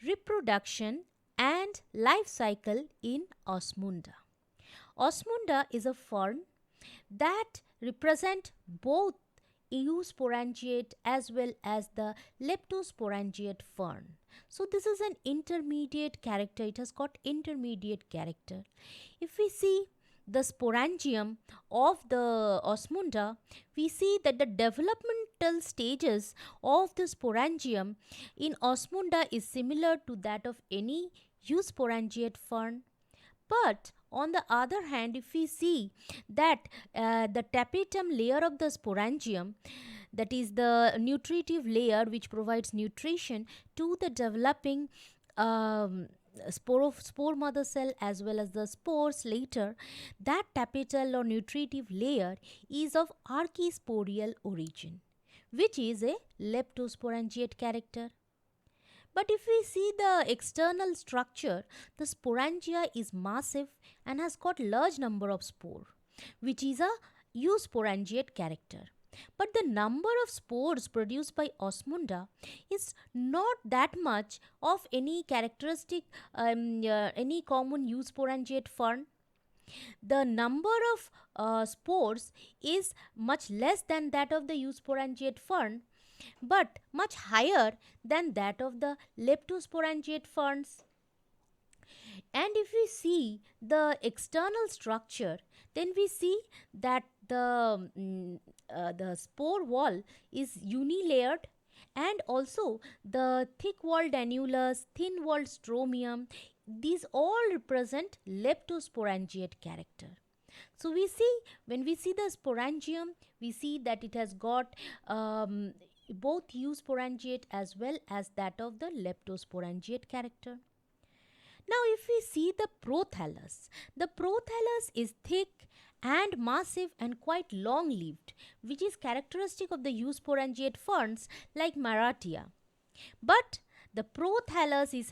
reproduction and life cycle in Osmunda. Osmunda is a fern that represent both eusporangiate as well as the leptosporangiate fern. So this is an intermediate character. It has got intermediate character. If we see the sporangium of the Osmunda, we see that the developmental stages of the sporangium in Osmunda is similar to that of any eusporangiate fern. But on the other hand, if we see that the tapetum layer of the sporangium, that is the nutritive layer which provides nutrition to the developing spore mother cell as well as the spores later, that tapetal or nutritive layer is of archisporial origin, which is a leptosporangiate character. But if we see the external structure, the sporangia is massive and has got large number of spore, which is a eusporangiate character. But the number of spores produced by Osmunda is not that much of any characteristic, any common eusporangiate fern. The number of spores is much less than that of the eusporangiate fern, but much higher than that of the leptosporangiate ferns. And if we see the external structure, then we see that the spore wall is unilayered, and also the thick-walled annulus, thin-walled stromium, these all represent leptosporangiate character. So we see, when we see the sporangium, we see that it has got both eusporangiate as well as that of the leptosporangiate character. Now if we see the prothallus is thick and massive and quite long-lived, which is characteristic of the eusporangiate ferns like Marathia. But the prothallus is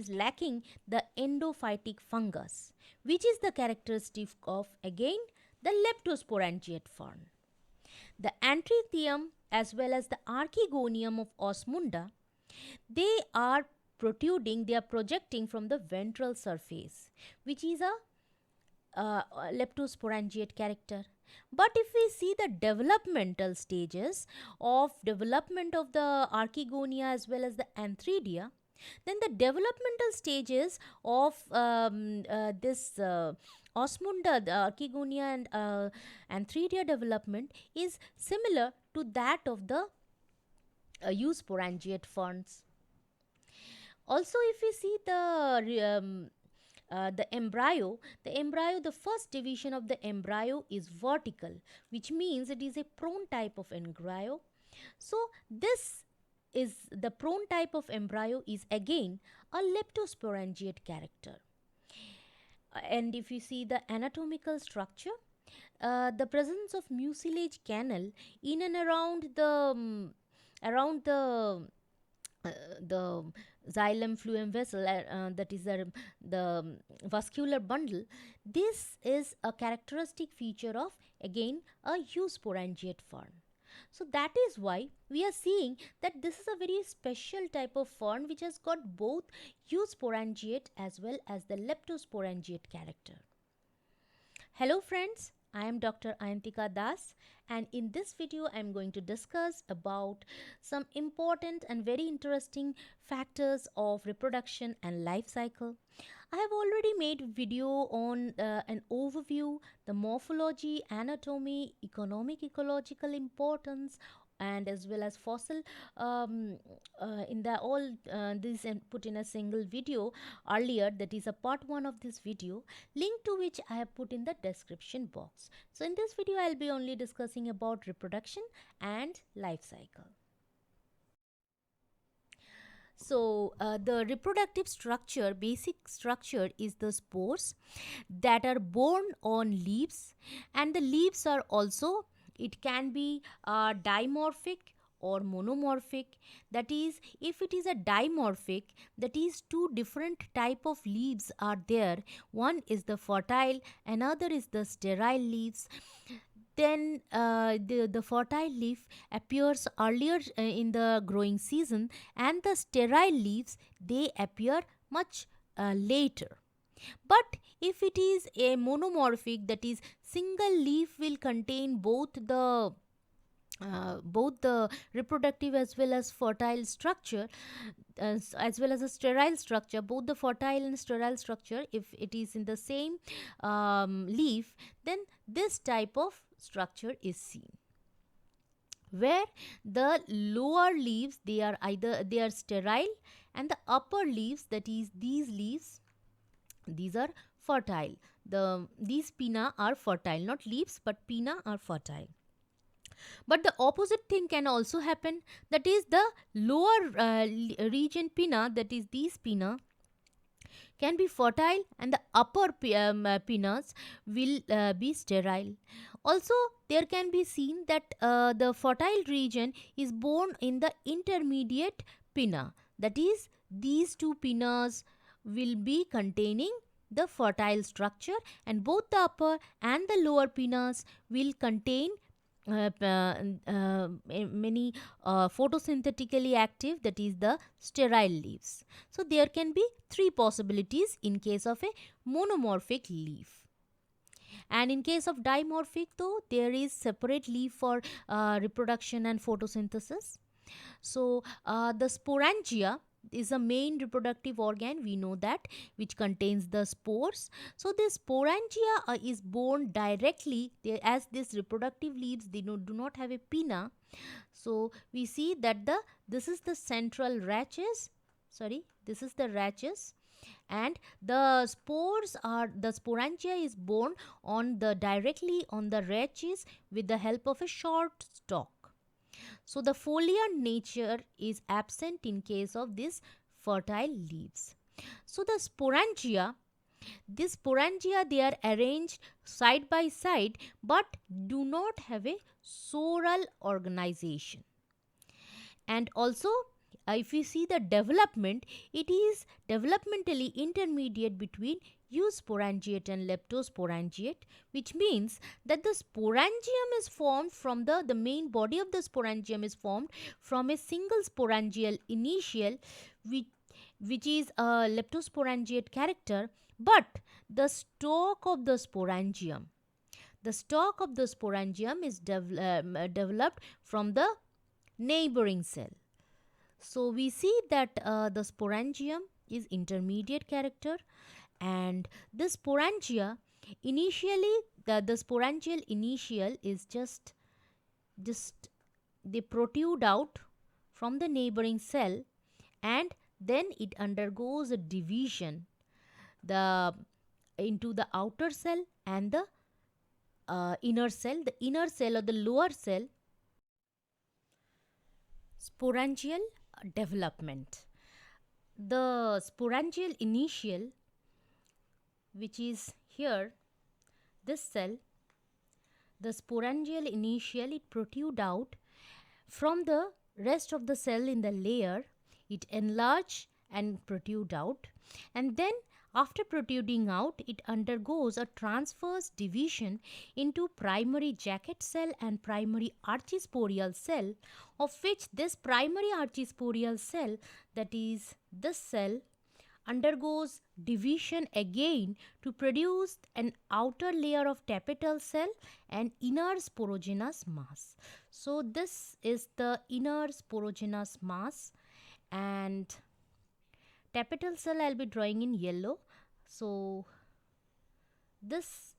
lacking the endophytic fungus, which is the characteristic of again the leptosporangiate fern. The Antheridium as well as the Archegonium of Osmunda, they are projecting from the ventral surface, which is a leptosporangiate character. But if we see the developmental stages of development of the Archegonia as well as the Antheridia, then the developmental stages of this Osmunda, the Archegonia and Antheridia development is similar to that of the eusporangiate ferns. Also, if we see the embryo, the first division of the embryo is vertical, which means it is a prone type of embryo. So this is the prone type of embryo is again a leptosporangiate character. And if you see the anatomical structure, the presence of mucilage canal in and around the xylem phloem vessel, that is the vascular bundle, this is a characteristic feature of again a eusporangiate fern. So that is why we are seeing that this is a very special type of fern which has got both eusporangiate as well as the leptosporangiate character. Hello friends, I am Dr. Ayantika Das, and in this video I am going to discuss about some important and very interesting factors of reproduction and life cycle. I have already made a video on an overview, the morphology, anatomy, economic ecological importance, and as well as fossil in the all this and put in a single video earlier, that is a part 1 of this video, link to which I have put in the description box. So in this video I'll be only discussing about reproduction and life cycle. So the reproductive structure, basic structure is the spores that are borne on leaves, and the leaves are also, it can be dimorphic or monomorphic. That is, if it is a dimorphic, that is two different type of leaves are there. One is the fertile, another is the sterile leaves. then the fertile leaf appears earlier in the growing season, and the sterile leaves, they appear much later. But if it is a monomorphic, that is single leaf will contain both the reproductive as well as fertile structure, as well as a sterile structure, both the fertile and sterile structure, if it is in the same leaf, then this type of structure is seen, where the lower leaves, they are sterile, and the upper leaves, that is these leaves, these are fertile. These pinna are fertile, not leaves, but pinna are fertile. But the opposite thing can also happen, that is the lower region pinna, that is these pinna, can be fertile, and the upper pinnas will be sterile. Also, there can be seen that the fertile region is born in the intermediate pinna, that is these two pinnas will be containing the fertile structure, and both the upper and the lower pinnas will contain many photosynthetically active, that is the sterile leaves. So there can be three possibilities in case of a monomorphic leaf. And in case of dimorphic, though, there is separate leaf for reproduction and photosynthesis. So the sporangia is a main reproductive organ, we know that, which contains the spores. So this sporangia is born directly, as these reproductive leaves, they do not have a pinna. So we see that this is the central rachis, this is the rachis, and the spores are, the sporangia is born directly on the rachis with the help of a short stalk. So the foliar nature is absent in case of these fertile leaves. So the sporangia, these sporangia, they are arranged side by side but do not have a soral organization. And also, if we see the development, it is developmentally intermediate between eusporangiate and leptosporangiate, which means that the sporangium is formed from the main body of the sporangium is formed from a single sporangial initial, which is a leptosporangiate character, but the stalk of the sporangium is developed from the neighboring cell. So we see that the sporangium is intermediate character, and the sporangia initially, the sporangial initial is just they protrude out from the neighboring cell, and then it undergoes a division into the outer cell and the inner cell. The inner cell or the lower cell, sporangial development. The sporangial initial, which is here, this cell, the sporangial initial, it protrude out from the rest of the cell in the layer. It enlarge and protrude out, and then after protruding out, it undergoes a transverse division into primary jacket cell and primary archisporial cell, of which this primary archisporial cell, that is this cell, undergoes division again to produce an outer layer of tapetal cell and inner sporogenous mass. So this is the inner sporogenous mass, and tapetal cell I'll be drawing in yellow. So this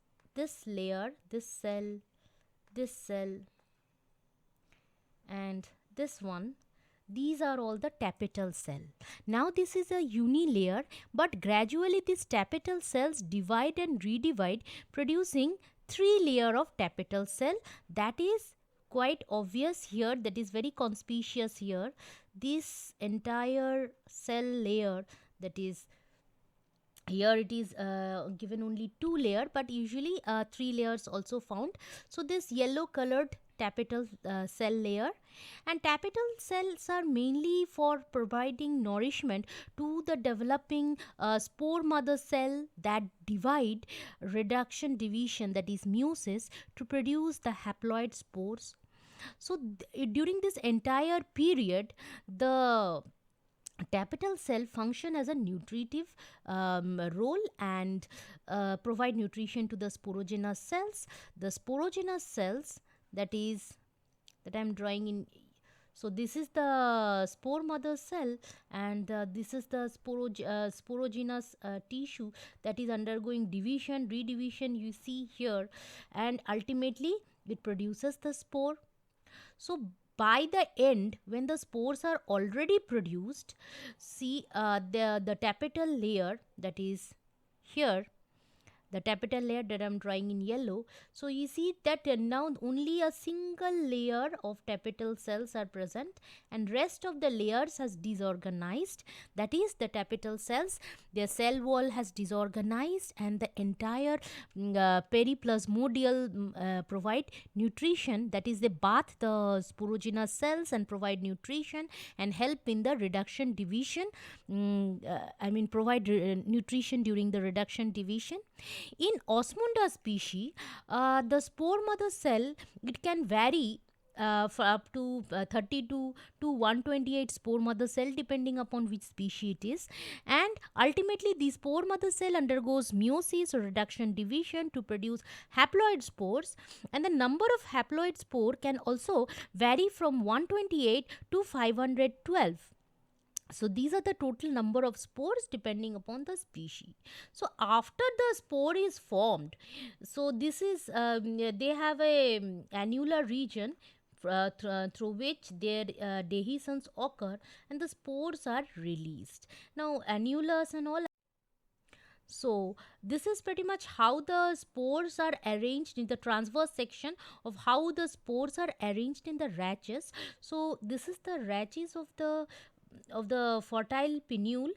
layer, this cell, and this one, these are all the tapetal cell. Now this is a unilayer, but gradually these tapetal cells divide and redivide, producing 3 layer of tapetal cell. That is quite obvious here, that is very conspicuous here. This entire cell layer, that is here it is given only 2 layer, but usually 3 layers also found. So this yellow colored tapetal cell layer, and tapetal cells are mainly for providing nourishment to the developing spore mother cell that divide, reduction division, that is meiosis, to produce the haploid spores. So during this entire period, the tapetal cell function as a nutritive role and provide nutrition to the sporogenous cells. The sporogenous cells, that is, that I am drawing in. So this is the spore mother cell, and this is the sporogenous tissue that is undergoing division, redivision, you see here, and ultimately it produces the spore. So by the end, when the spores are already produced, see the tapetal layer, that is here, the tapetal layer that I am drawing in yellow. So you see that now only a single layer of tapetal cells are present, and rest of the layers has disorganized. That is, the tapetal cells, their cell wall has disorganized, and the entire periplasmodial provide nutrition. That is, they bath the sporogenous cells and provide nutrition and help in the reduction division. Provide nutrition during the reduction division. In Osmunda species, the spore mother cell, it can vary for up to 32 to 128 spore mother cell depending upon which species it is, and ultimately the spore mother cell undergoes meiosis or reduction division to produce haploid spores, and the number of haploid spore can also vary from 128 to 512. So these are the total number of spores depending upon the species. So after the spore is formed, so this is they have a annular region through which their dehiscence occur and the spores are released. Now annulus and all. So this is pretty much how the spores are arranged in the transverse section of how the spores are arranged in the rachis. So this is the rachis of the fertile pinule.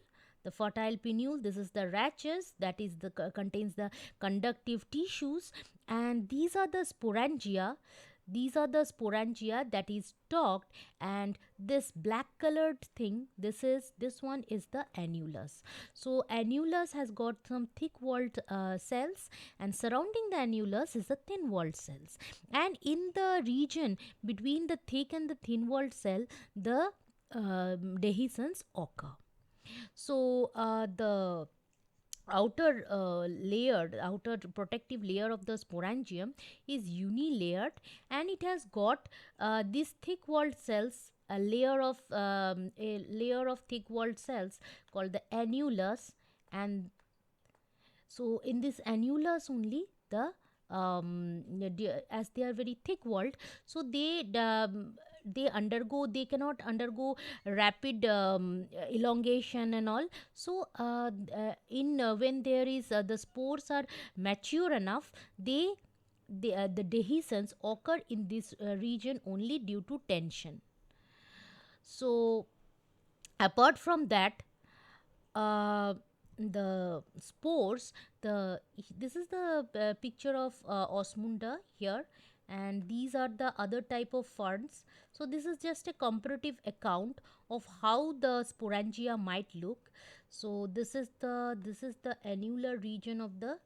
The fertile pinule, this is the rachis, that is the contains the conductive tissues, and these are the sporangia. These are the sporangia that is stalked, and this black colored thing, this one is the annulus. So annulus has got some thick walled cells, and surrounding the annulus is the thin walled cells, and in the region between the thick and the thin walled cell, the dehiscence occur. So the outer layer, the outer protective layer of the sporangium is unilayered, and it has got these thick walled cells, a layer of thick walled cells called the annulus, and so in this annulus only the as they are very thick walled, so they cannot undergo rapid elongation and all. So when there is the spores are mature enough, the dehiscence occur in this region only due to tension. So apart from that, the spores, this is the picture of Osmunda here, and these are the other type of ferns. So this is just a comparative account of how the sporangia might look. So this is the annular region of the,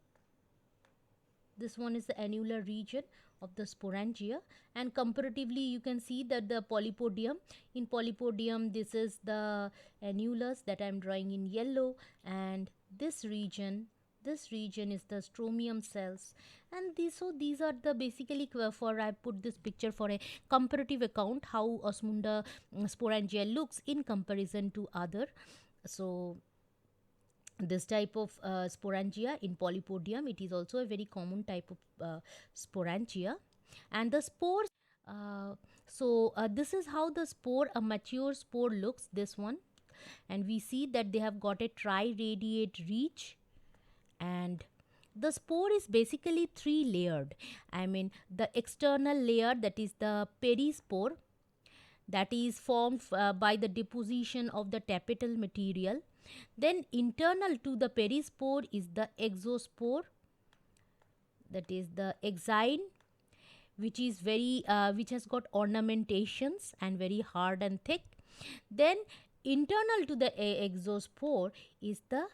this one is the annular region of the sporangia, and comparatively you can see that the polypodium, in polypodium this is the annulus that I am drawing in yellow, and this region is the stromium cells, and these are the basically for I put this picture for a comparative account how Osmunda sporangia looks in comparison to other. So this type of sporangia in polypodium, it is also a very common type of sporangia, and the spores. This is how the spore, a mature spore looks, this one, and we see that they have got a triradiate reach, and the spore is basically three layered. I mean, the external layer, that is the perispore, that is formed by the deposition of the tapetal material. Then internal to the perispore is the exospore, that is the exine, which is very which has got ornamentations and very hard and thick. Then internal to the exospore is the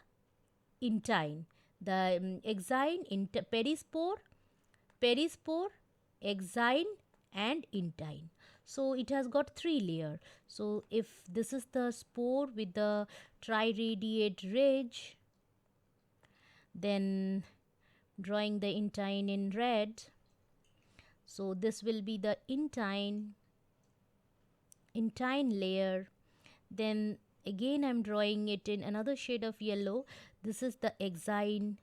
intine, the exine, perispore, exine and intine. So it has got 3 layers. So if this is the spore with the triradiate ridge, then drawing the intine in red, so this will be the intine layer. Then again I'm drawing it in another shade of yellow. This is the exine.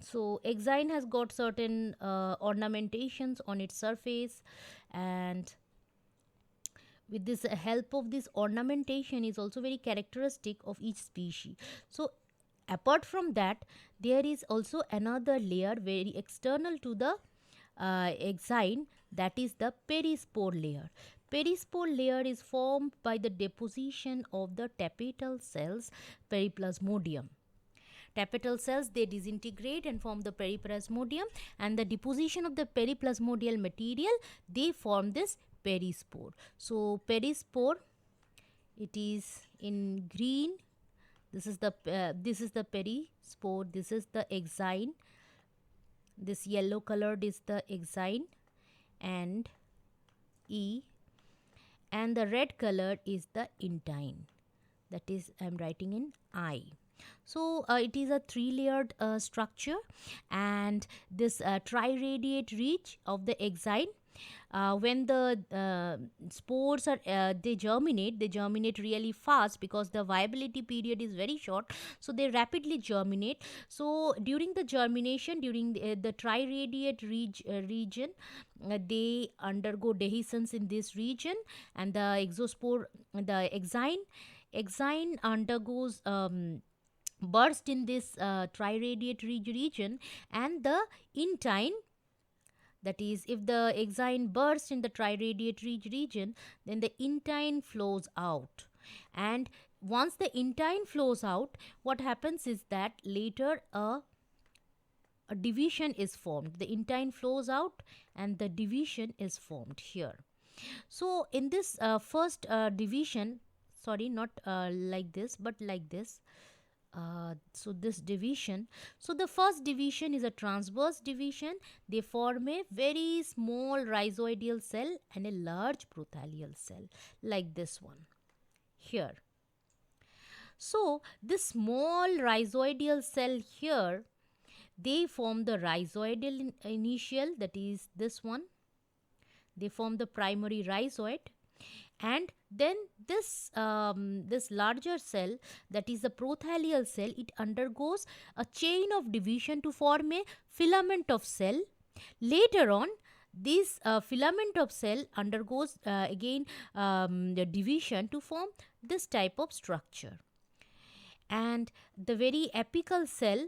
So exine has got certain ornamentations on its surface, and with this help of this ornamentation is also very characteristic of each species. So apart from that, there is also another layer very external to the exine, that is the perispore layer. Perispore layer is formed by the deposition of the tapetal cells periplasmodium. Tapetal cells, they disintegrate and form the periplasmodium, and the deposition of the periplasmodial material, they form this perispore. So perispore, it is in green. This is the perispore. This is the exine. This yellow colored is the exine and E, and the red color is the intine. That is, I am writing in I. So it is a 3-layered structure, and this triradiate ridge of the exine, when the spores are they germinate really fast, because the viability period is very short, so they rapidly germinate. So during the germination, during the triradiate region, they undergo dehiscence in this region, and the exospore, the exine undergoes burst in this triradiate region, and the intine, that is, if the exine bursts in the triradiate region, then the intine flows out. And once the intine flows out, what happens is that later a division is formed. The intine flows out and the division is formed here. So in this first division, sorry, not like this, but like this. So this division, so the first division is a transverse division. They form a very small rhizoidal cell and a large prothallus cell, like this one here. So this small rhizoidal cell here, they form the rhizoidal initial, that is this one. They form the primary rhizoid, and then this this larger cell, that is the prothallus cell, it undergoes a chain of division to form a filament of cell. Later on, this filament of cell undergoes again the division to form this type of structure. And the very apical cell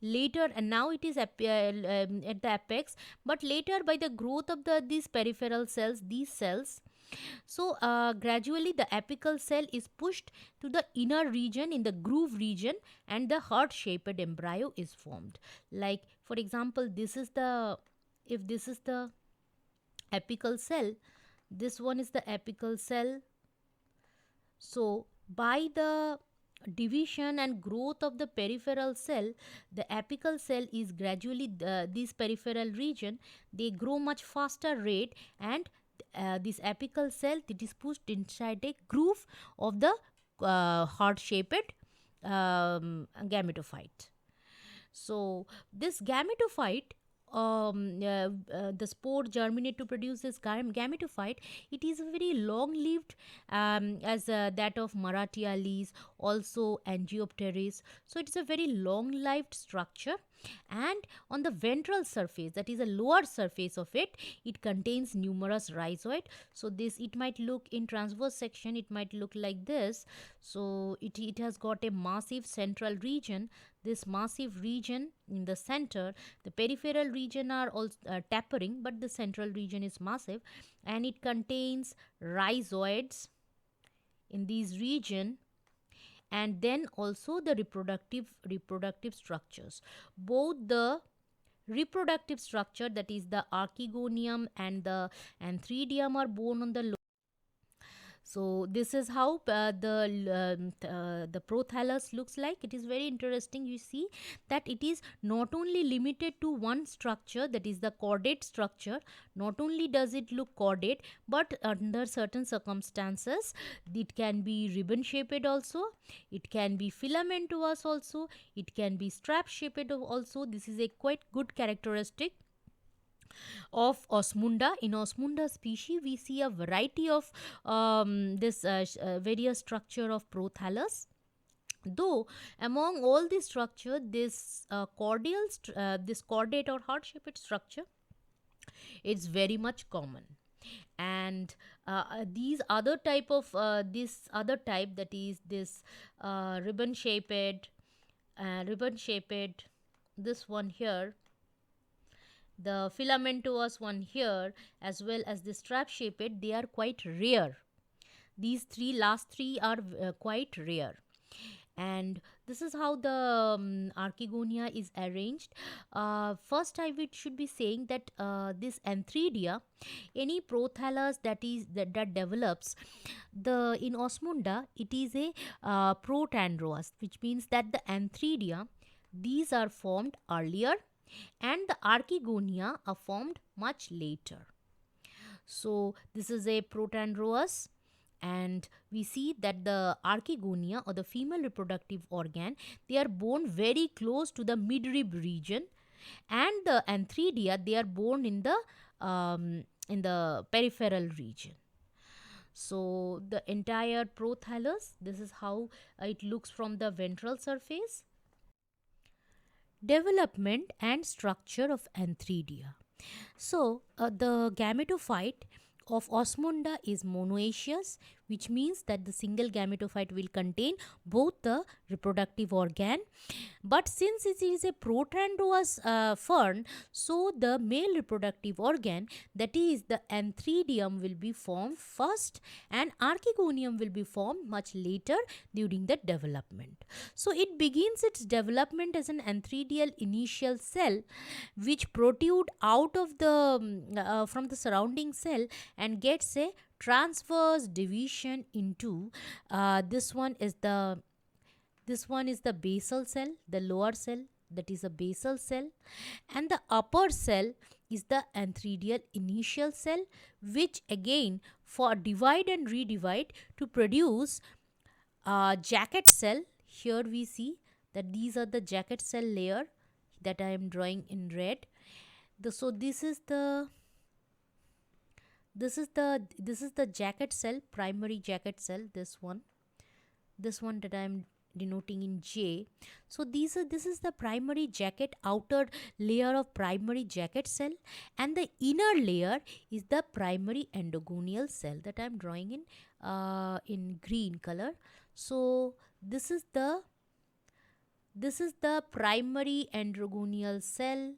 later, and now it is at the apex, but later by the growth of these peripheral cells, these cells, so gradually the apical cell is pushed to the inner region, in the groove region, and the heart-shaped embryo is formed. Like for example, this is the, if this is the apical cell, this one is the apical cell. So by the division and growth of the peripheral cell, the apical cell is gradually, this peripheral region, they grow much faster rate, and this apical cell, it is pushed inside a groove of the heart-shaped gametophyte. So this gametophyte, the spore germinate to produce this gametophyte. It is very long-lived, as that of Maratialis, also Angiopteris. So it is a very long-lived structure, and on the ventral surface, that is a lower surface of it, it contains numerous rhizoid. So this, it might look in transverse section, it might look like this. So it has got a massive central region. This massive region in the center, the peripheral region are also tapering, but the central region is massive, and it contains rhizoids in these region, and then also the reproductive structures. Both the reproductive structure, that is the archegonium and the antheridium, are born on the so this is how the prothallus looks like. It is very interesting. You see that it is not only limited to one structure, that is the chordate structure. Not only does it look chordate, but under certain circumstances it can be ribbon shaped also, it can be filamentous also, it can be strap shaped also. This is a quite good characteristic of Osmunda. In Osmunda species, we see a variety of this various structure of prothallus. Though among all the structure, this this chordate or heart-shaped structure, it's very much common. And these other type of this other type, that is this ribbon shaped, this one here, the filamentous one here, as well as the strap shaped, they are quite rare. These last three are quite rare. And this is how the archegonia is arranged. First, should be saying that this antheridia, any prothallus that develops in Osmunda, it is a protandrous, which means that the antheridia, these are formed earlier, and the archegonia are formed much later. So this is a protandrous, and we see that the archegonia, or the female reproductive organ, they are born very close to the midrib region, and the antheridia, they are born in the peripheral region. So the entire prothallus, this is how it looks from the ventral surface. Development and structure of antheridia. So, the gametophyte of Osmunda is monoecious, which means that the single gametophyte will contain both the reproductive organ. But since it is a protandrous fern, so the male reproductive organ, that is the antheridium, will be formed first, and archegonium will be formed much later during the development. So it begins its development as an antheridial initial cell, which protrude out of the from the surrounding cell and gets a transverse division into this one is the basal cell, the lower cell, that is a basal cell, and the upper cell is the antheridial initial cell, which again for divide and redivide to produce jacket cell. Here we see that these are the jacket cell layer that I am drawing in red. So this is the jacket cell, primary jacket cell, this one that I am denoting in J. So this is the primary jacket, outer layer of primary jacket cell, and the inner layer is the primary endogonial cell that I am drawing in green color. So this is the primary endogonial cell,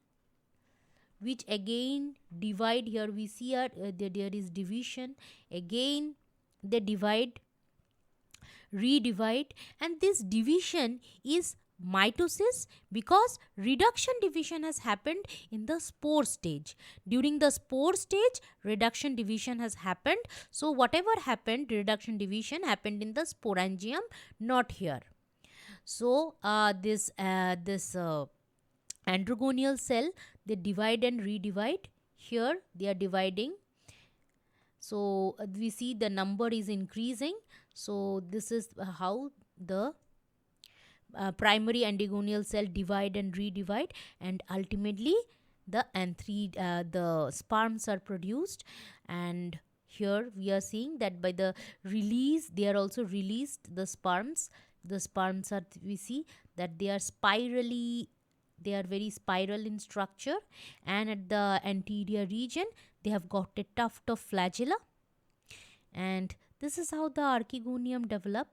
which again divide. Here we see there is division, again they divide, redivide, and this division is mitosis, because reduction division has happened in the spore stage. During the spore stage, reduction division has happened. So whatever happened, reduction division happened in the sporangium, not here. So this androgonial cell, they divide and redivide. Here they are dividing. So we see the number is increasing. So this is how the primary endogonial cell divide and redivide, and ultimately the sperms are produced. And here we are seeing that by the release, they are also released, the sperms. The sperms are, we see that they are very spiral in structure, and at the anterior region they have got a tuft of flagella. And this is how the archegonium develop,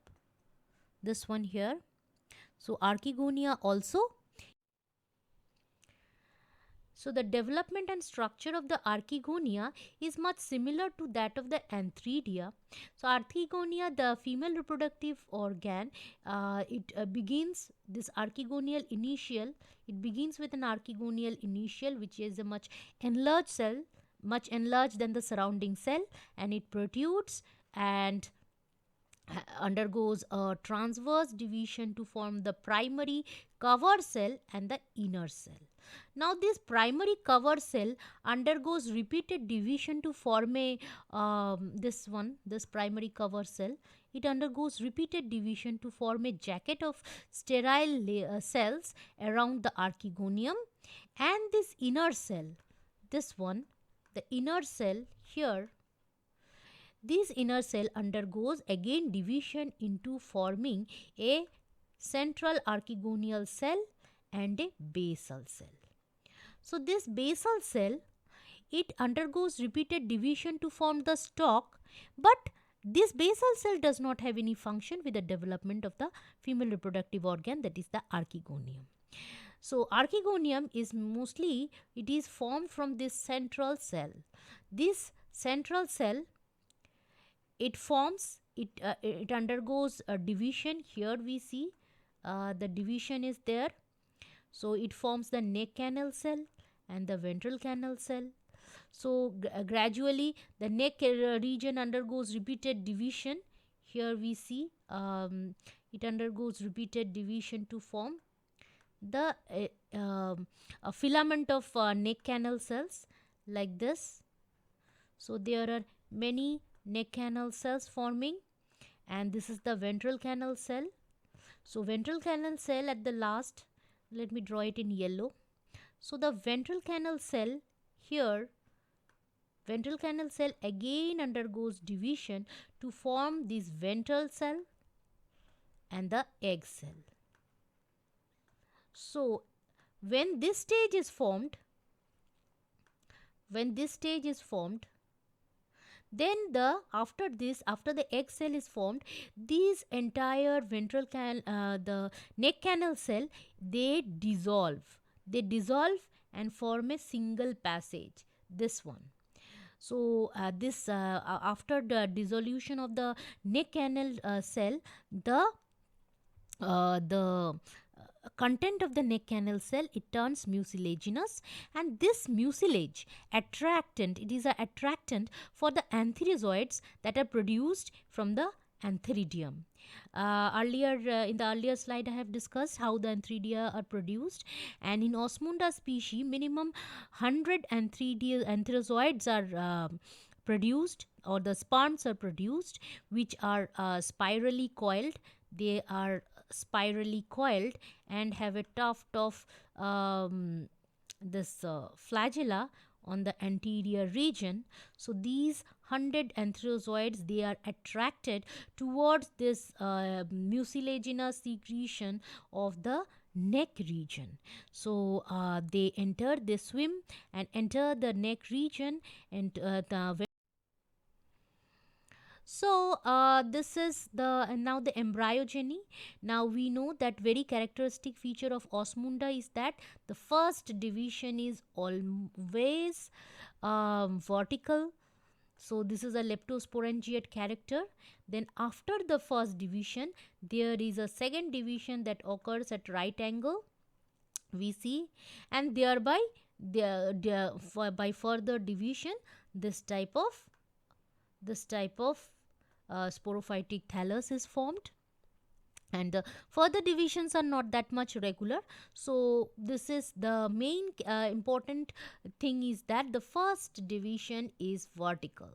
this one here. So archegonia also So the development and structure of the archegonia is much similar to that of the antheridia. So archegonia, the female reproductive organ, it begins this archegonial initial. It begins with an archegonial initial, which is a much enlarged cell, much enlarged than the surrounding cell, and it protrudes and undergoes a transverse division to form the primary cover cell and the inner cell. Now, this primary cover cell undergoes repeated division to form a this primary cover cell. It undergoes repeated division to form a jacket of sterile cells around the archegonium, and this inner cell, this one, the inner cell here, this inner cell undergoes again division into forming a central archegonial cell and a basal cell. So this basal cell, it undergoes repeated division to form the stalk, but this basal cell does not have any function with the development of the female reproductive organ, that is the archegonium. So archegonium is mostly, it is formed from this central cell. This central cell, it forms, it undergoes a division. Here we see the division is there. So it forms the neck canal cell and the ventral canal cell. So gradually the neck region undergoes repeated division. Here we see it undergoes repeated division to form the a filament of neck canal cells like this. So there are many neck canal cells forming, and this is the ventral canal cell. So ventral canal cell at the last, let me draw it in yellow. So the ventral canal cell here, ventral canal cell again undergoes division to form this ventral cell and the egg cell. So when this stage is formed, then after the egg cell is formed, these entire ventral the neck canal cell, they dissolve and form a single passage, this one. So after the dissolution of the neck canal cell, the content of the neck canal cell, it turns mucilaginous, and this mucilage attractant, it is an attractant for the antherizoids that are produced from the antheridium. In the earlier slide I have discussed how the antheridia are produced, and in Osmunda species minimum 100 antherizoids are produced, or the sperms are produced, which are spirally coiled. They are spirally coiled and have a tuft of this flagella on the anterior region. So these 100 antherozoids, they are attracted towards this mucilaginous secretion of the neck region. So they swim and enter the neck region, and this is now the embryogeny. Now we know that very characteristic feature of Osmunda is that the first division is always vertical. So this is a leptosporangiate character. Then after the first division, there is a second division that occurs at right angle, we see, and thereby by further division, this type of sporophytic thallus is formed, and the further divisions are not that much regular. So this is the main important thing, is that the first division is vertical.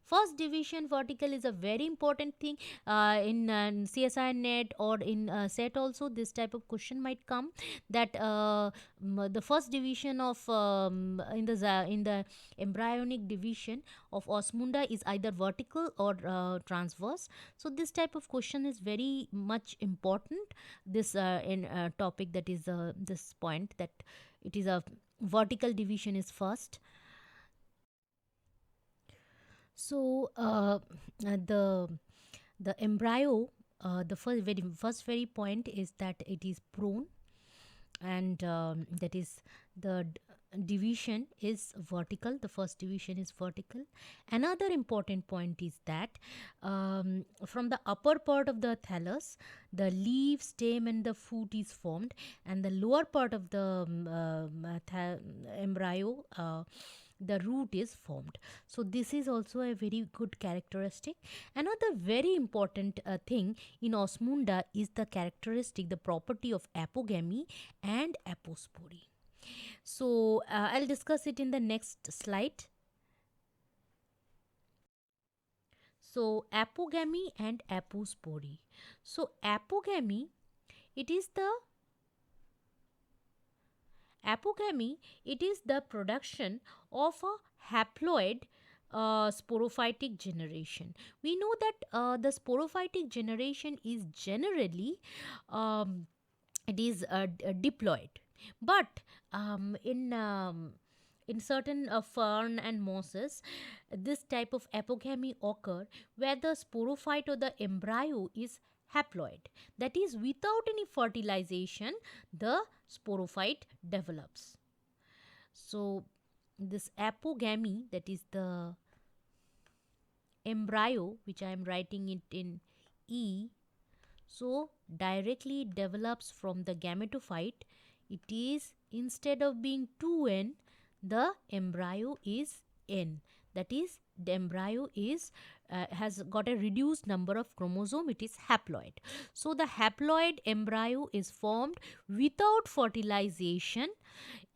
First division vertical is a very important thing in CSI net or in set also. This type of question might come, that the first division of in the embryonic division of Osmunda is either vertical or transverse. So this type of question is very much important. This topic, that is this point, that it is a vertical division is first. So the embryo, the first very point is that it is prone, and that is the division is vertical. The first division is vertical. Another important point is that from the upper part of the thallus, the leaf, stem, and the fruit is formed, and the lower part of the embryo, the root is formed. So this is also a very good characteristic. Another very important thing in Osmunda is the characteristic, the property of apogamy and apospore. So I'll discuss it in the next slide. So apogamy and apospore. So apogamy, it is the production of a haploid sporophytic generation. We know that the sporophytic generation is generally it is diploid, but in certain fern and mosses, this type of apogamy occur where the sporophyte or the embryo is haploid. That is, without any fertilization, the sporophyte develops. So, this apogamy, that is the embryo, which I am writing it in E, so directly develops from the gametophyte. It is, instead of being 2n, the embryo is n. That is, the embryo is has got a reduced number of chromosome. It is haploid. So the haploid embryo is formed without fertilization,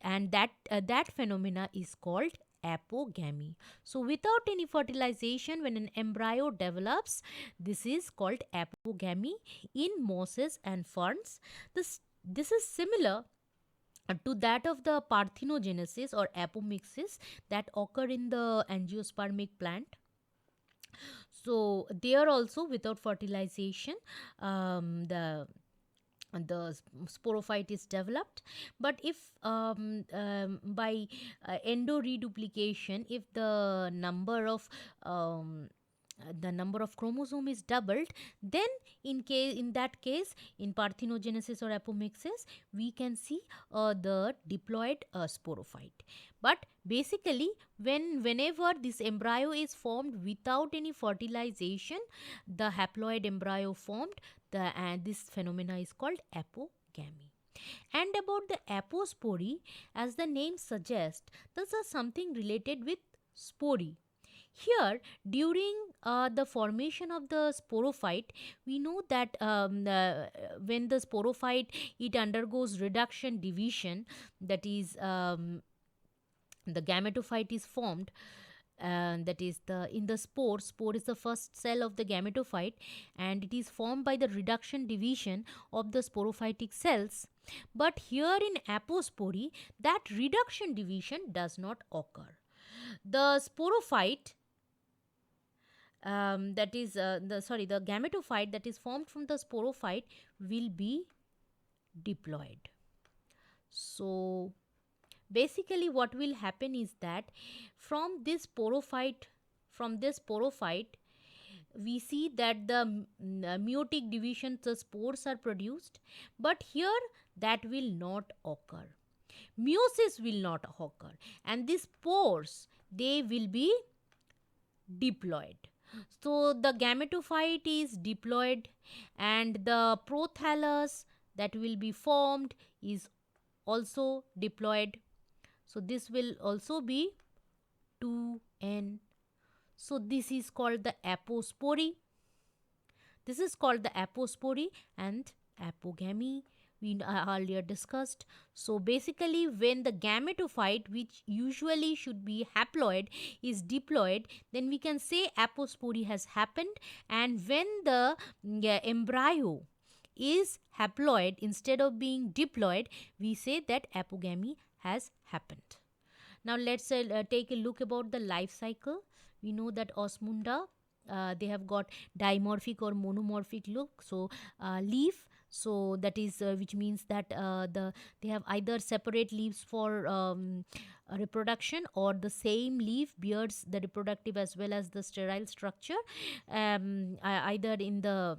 and that phenomena is called apogamy. So without any fertilization, when an embryo develops, this is called apogamy in mosses and ferns. This is similar to that of the parthenogenesis or apomixis that occur in the angiospermic plant. So there also, without fertilization, the sporophyte is developed. But if by endoreduplication, if the number of chromosome is doubled, then in that case, in parthenogenesis or apomixis, we can see the diploid sporophyte. But basically, whenever this embryo is formed without any fertilization, the haploid embryo formed, this phenomena is called apogamy. And about the apospore, as the name suggests, this is something related with spore. Here, during the formation of the sporophyte, we know that when the sporophyte, it undergoes reduction division, that is, the gametophyte is formed. That is, in the spore is the first cell of the gametophyte, and it is formed by the reduction division of the sporophytic cells. But here in apospore, that reduction division does not occur. The sporophyte, the gametophyte that is formed from the sporophyte will be diploid. So basically what will happen is that from this sporophyte, we see that the meiotic division, the spores are produced, but here that will not occur. Meiosis will not occur, and these spores, they will be diploid. So the gametophyte is diploid, and the prothallus that will be formed is also diploid. So this will also be 2n. So this is called the apospore. This is called the apospore, and apogamy we earlier discussed. So basically, when the gametophyte, which usually should be haploid, is diploid, then we can say apospore has happened. And when the embryo is haploid instead of being diploid, we say that apogamy has happened. Now let's take a look about the life cycle. We know that Osmunda, they have got dimorphic or monomorphic look. So leaf, so that is which means that they have either separate leaves for reproduction, or the same leaf bears the reproductive as well as the sterile structure, either in the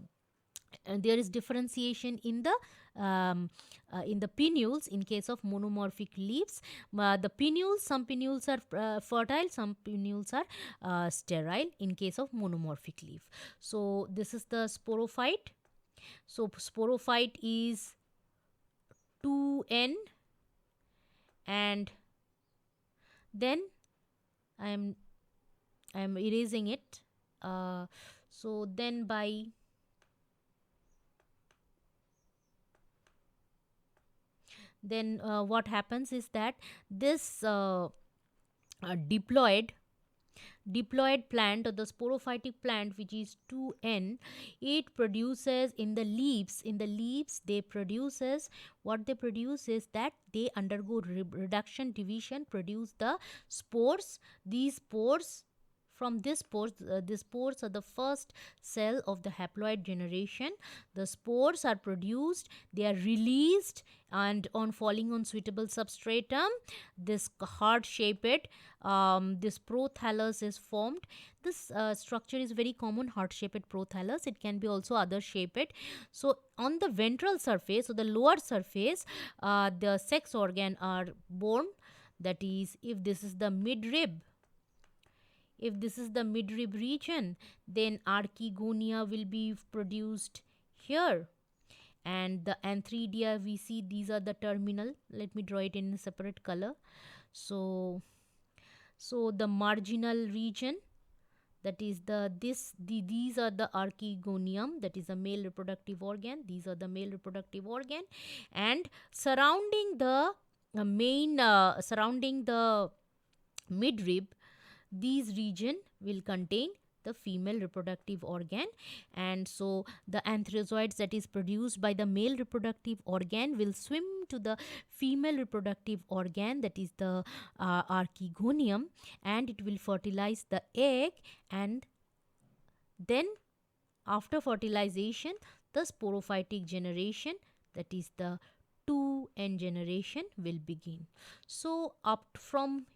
and there is differentiation in the pinnules in case of monomorphic leaves. The pinnules, some pinnules are fertile, some pinnules are sterile in case of monomorphic leaf. So this is the sporophyte. So sporophyte is 2n, and then I am erasing it. So then what happens is that this diploid plant, or the sporophytic plant, which is 2n, it produces in the leaves they produces, what they produce is that they undergo reduction, division, produce the spores. These spores, from these spores are the first cell of the haploid generation. The spores are produced, they are released, and on falling on suitable substratum, this heart shaped this prothallus is formed. This structure is very common, heart shaped prothallus. It can be also other shaped. So on the ventral surface, or the lower surface, the sex organ are born. That is, if this is the midrib, region, then archegonia will be produced here. And the antheridia, we see these are the terminal. Let me draw it in a separate color. So the marginal region, that is these are the archegonium, that is a male reproductive organ. These are the male reproductive organ, and surrounding the midrib, these region will contain the female reproductive organ. And so the antherozoids that is produced by the male reproductive organ will swim to the female reproductive organ, that is the archegonium, and it will fertilize the egg, and then after fertilization, the sporophytic generation, that is the 2n generation, will begin. So up from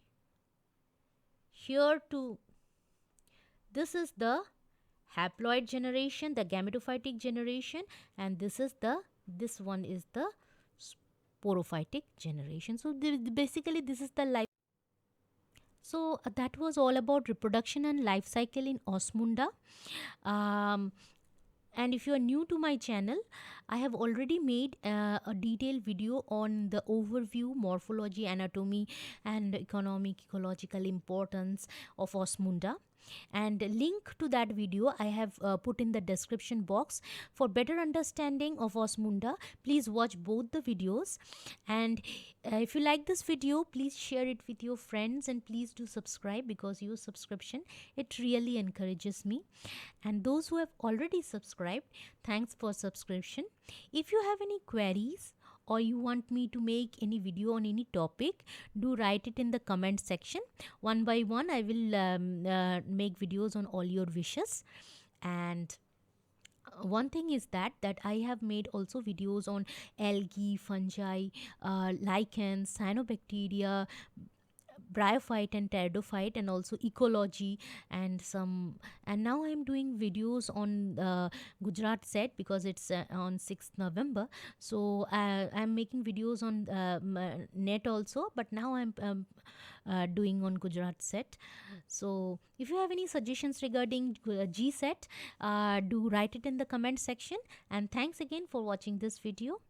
here to this is the haploid generation, the gametophytic generation, and this one is the sporophytic generation. So basically this is the life. So that was all about reproduction and life cycle in Osmunda. And if you are new to my channel, I have already made a detailed video on the overview, morphology, anatomy, and economic ecological importance of Osmunda. And link to that video I have put in the description box. For better understanding of Osmunda, please watch both the videos. And if you like this video, please share it with your friends, and please do subscribe, because your subscription, it really encourages me. And those who have already subscribed, thanks for subscription. If you have any queries, or you want me to make any video on any topic, do write it in the comment section. One by one, I will make videos on all your wishes. And one thing is that I have made also videos on algae, fungi, lichens, cyanobacteria, bryophyte and pteridophyte, and also ecology, and now I am doing videos on Gujarat set, because it's on 6th November. So I am making videos on net also, but now I'm doing on Gujarat set. So if you have any suggestions regarding G set, do write it in the comment section. And thanks again for watching this video.